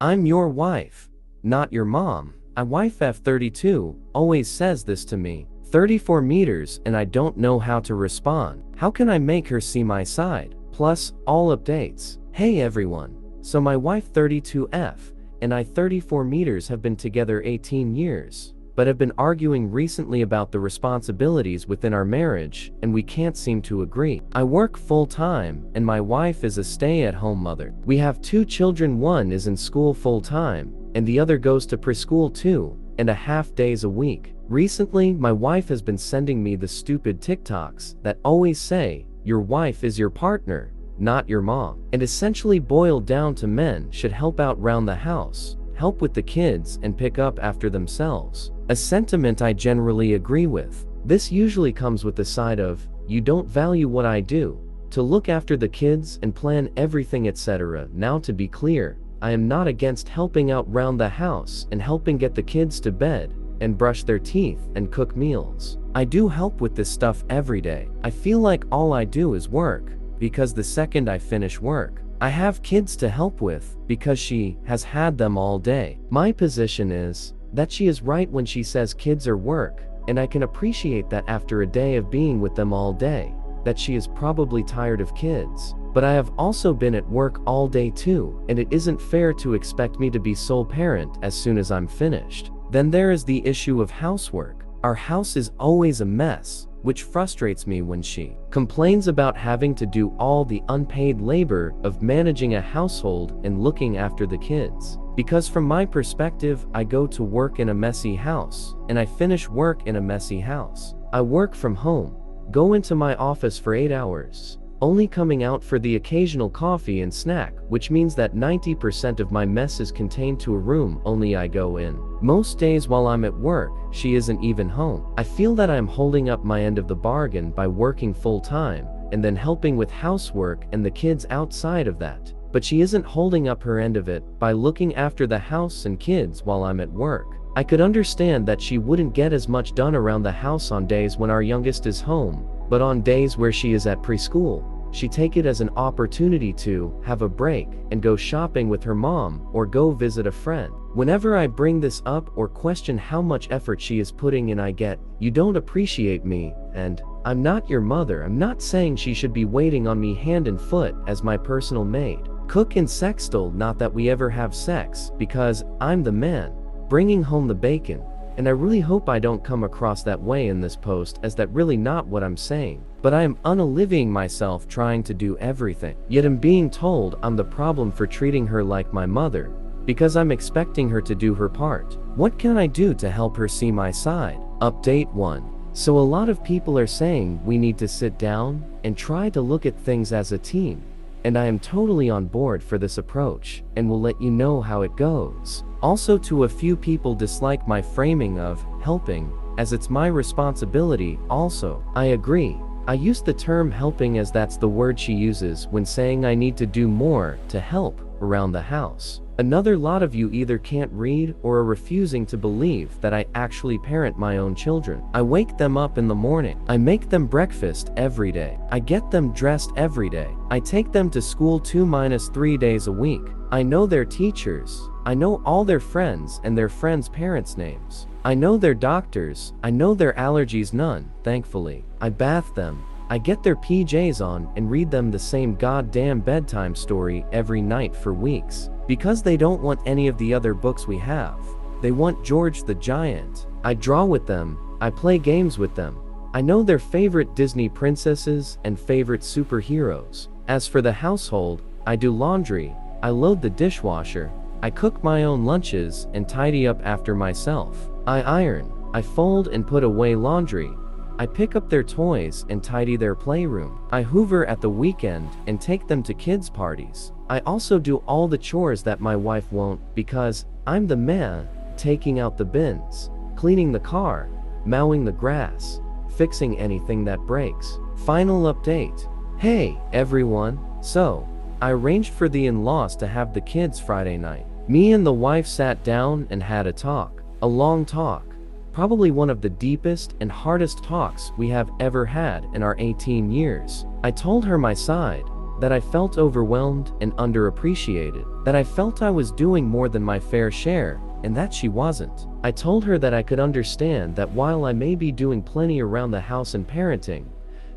I'm your wife, not your mom. My wife F32 always says this to me. 34 meters and I don't know how to respond. How can I make her see my side? Plus, all updates. Hey everyone. So my wife 32F and I 34 meters have been together 18 years, but have been arguing recently about the responsibilities within our marriage, and we can't seem to agree. I work full-time, and my wife is a stay-at-home mother. We have 2 children, one is in school full-time, and the other goes to preschool 2.5 days a week. Recently, my wife has been sending me the stupid TikToks that always say, your wife is your partner, not your mom, and essentially boiled down to men should help out round the house, help with the kids, and pick up after themselves. A sentiment I generally agree with. This usually comes with the side of, you don't value what I do, to look after the kids and plan everything etc. Now to be clear, I am not against helping out round the house and helping get the kids to bed, and brush their teeth and cook meals. I do help with this stuff every day. I feel like all I do is work, because the second I finish work, I have kids to help with, because she has had them all day. My position is that she is right when she says kids are work, and I can appreciate that after a day of being with them all day, that she is probably tired of kids. But I have also been at work all day too, and it isn't fair to expect me to be sole parent as soon as I'm finished. Then there is the issue of housework. Our house is always a mess, which frustrates me when she complains about having to do all the unpaid labor of managing a household and looking after the kids. Because from my perspective, I go to work in a messy house, and I finish work in a messy house. I work from home, go into my office for 8 hours, only coming out for the occasional coffee and snack, which means that 90% of my mess is contained to a room only I go in. Most days while I'm at work, she isn't even home. I feel that I'm holding up my end of the bargain by working full-time, and then helping with housework and the kids outside of that. But she isn't holding up her end of it by looking after the house and kids while I'm at work. I could understand that she wouldn't get as much done around the house on days when our youngest is home, but on days where she is at preschool, she take it as an opportunity to have a break and go shopping with her mom or go visit a friend. Whenever I bring this up or question how much effort she is putting in, I get, you don't appreciate me, and I'm not your mother. I'm not saying she should be waiting on me hand and foot as my personal maid. Cook and sextile, not that we ever have sex, because I'm the man bringing home the bacon. And I really hope I don't come across that way in this post, as that really not what I'm saying. But I am unaliving myself trying to do everything. Yet I'm being told I'm the problem for treating her like my mother, because I'm expecting her to do her part. What can I do to help her see my side? Update 1. So a lot of people are saying we need to sit down and try to look at things as a team. And I am totally on board for this approach, and will let you know how it goes. Also, to a few people dislike my framing of helping, as it's my responsibility also. I agree. I use the term helping as that's the word she uses when saying I need to do more to help around the house. Another lot of you either can't read or are refusing to believe that I actually parent my own children. I wake them up in the morning. I make them breakfast every day. I get them dressed every day. I take them to school 2-3 days a week. I know their teachers. I know all their friends and their friends' parents' names. I know their doctors. I know their allergies, none, thankfully. I bath them. I get their PJs on and read them the same goddamn bedtime story every night for weeks. Because they don't want any of the other books we have. They want George the Giant. I draw with them. I play games with them. I know their favorite Disney princesses and favorite superheroes. As for the household, I do laundry. I load the dishwasher. I cook my own lunches and tidy up after myself. I iron. I fold and put away laundry. I pick up their toys and tidy their playroom. I hoover at the weekend and take them to kids' parties. I also do all the chores that my wife won't, because I'm the man, taking out the bins, cleaning the car, mowing the grass, fixing anything that breaks. Final update. Hey, everyone. So, I arranged for the in-laws to have the kids Friday night. Me and the wife sat down and had a talk. A long talk. Probably one of the deepest and hardest talks we have ever had in our 18 years. I told her my side, that I felt overwhelmed and underappreciated, that I felt I was doing more than my fair share, and that she wasn't. I told her that I could understand that while I may be doing plenty around the house and parenting,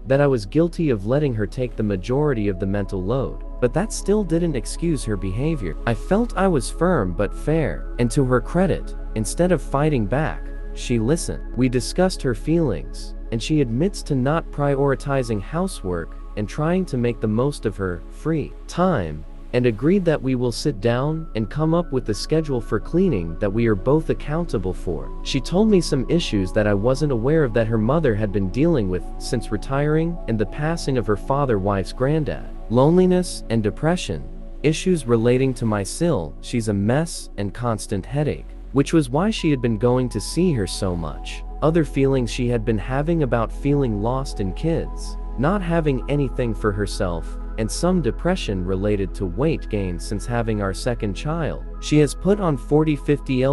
that I was guilty of letting her take the majority of the mental load. But that still didn't excuse her behavior. I felt I was firm but fair, and to her credit, instead of fighting back, she listened. We discussed her feelings, and she admits to not prioritizing housework and trying to make the most of her free time, and agreed that we will sit down and come up with a schedule for cleaning that we are both accountable for. She told me some issues that I wasn't aware of that her mother had been dealing with since retiring and the passing of her father-wife's granddad. Loneliness and depression, issues relating to my SIL, she's a mess and constant headache, which was why she had been going to see her so much. Other feelings she had been having about feeling lost in kids, not having anything for herself, and some depression related to weight gain since having our second child. She has put on 40-50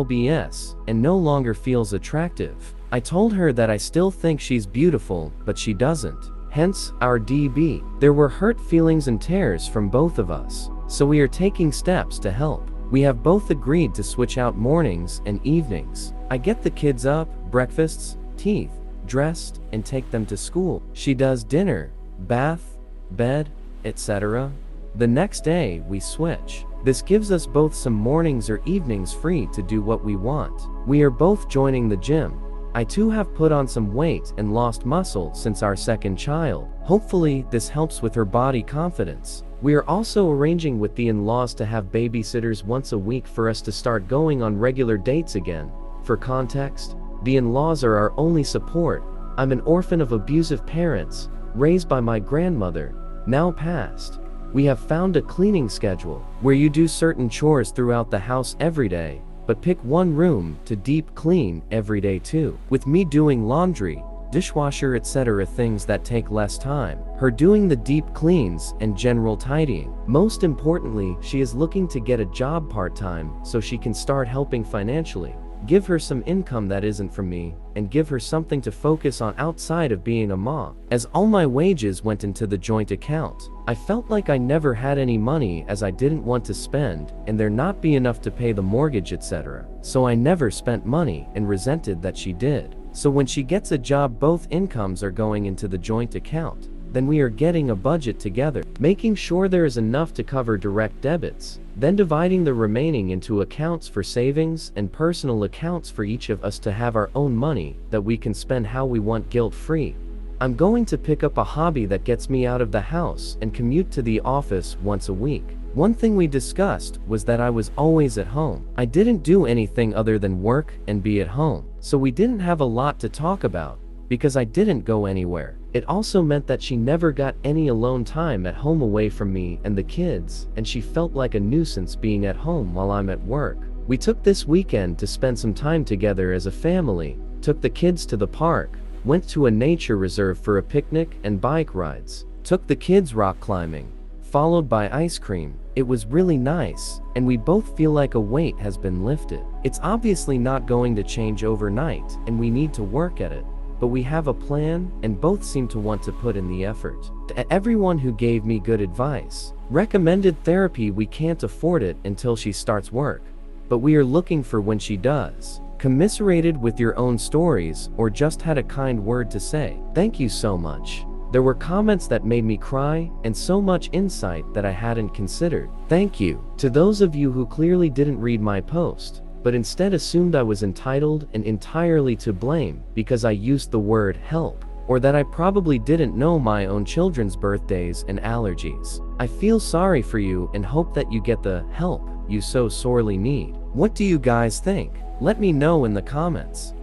lbs and no longer feels attractive. I told her that I still think she's beautiful, but she doesn't. Hence, our DB. There were hurt feelings and tears from both of us, so we are taking steps to help. We have both agreed to switch out mornings and evenings. I get the kids up, breakfasts, teeth, dressed, and take them to school. She does dinner, bath, bed, etc. The next day, we switch. This gives us both some mornings or evenings free to do what we want. We are both joining the gym. I too have put on some weight and lost muscle since our second child. Hopefully, this helps with her body confidence. We are also arranging with the in-laws to have babysitters once a week for us to start going on regular dates again. For context, the in-laws are our only support. I'm an orphan of abusive parents, raised by my grandmother, now passed. We have found a cleaning schedule, where you do certain chores throughout the house every day, but pick one room to deep clean every day too. With me doing laundry, dishwasher, etc. things that take less time. Her doing the deep cleans and general tidying. Most importantly, she is looking to get a job part-time so she can start helping financially. Give her some income that isn't from me, and give her something to focus on outside of being a mom. As all my wages went into the joint account, I felt like I never had any money as I didn't want to spend, and there not be enough to pay the mortgage, etc. So I never spent money and resented that she did. So when she gets a job, both incomes are going into the joint account. Then we are getting a budget together, making sure there is enough to cover direct debits, then dividing the remaining into accounts for savings and personal accounts for each of us to have our own money that we can spend how we want guilt-free. I'm going to pick up a hobby that gets me out of the house and commute to the office once a week. One thing we discussed was that I was always at home. I didn't do anything other than work and be at home, so we didn't have a lot to talk about, because I didn't go anywhere. It also meant that she never got any alone time at home away from me and the kids, and she felt like a nuisance being at home while I'm at work. We took this weekend to spend some time together as a family, took the kids to the park, went to a nature reserve for a picnic and bike rides, took the kids rock climbing, followed by ice cream. It was really nice, and we both feel like a weight has been lifted. It's obviously not going to change overnight, and we need to work at it. But we have a plan, and both seem to want to put in the effort. To everyone who gave me good advice, recommended therapy, we can't afford it until she starts work, but we are looking for when she does. Commiserated with your own stories, or just had a kind word to say. Thank you so much. There were comments that made me cry, and so much insight that I hadn't considered. Thank you. To those of you who clearly didn't read my post, but instead assumed I was entitled and entirely to blame because I used the word help, or that I probably didn't know my own children's birthdays and allergies. I feel sorry for you and hope that you get the help you so sorely need. What do you guys think? Let me know in the comments.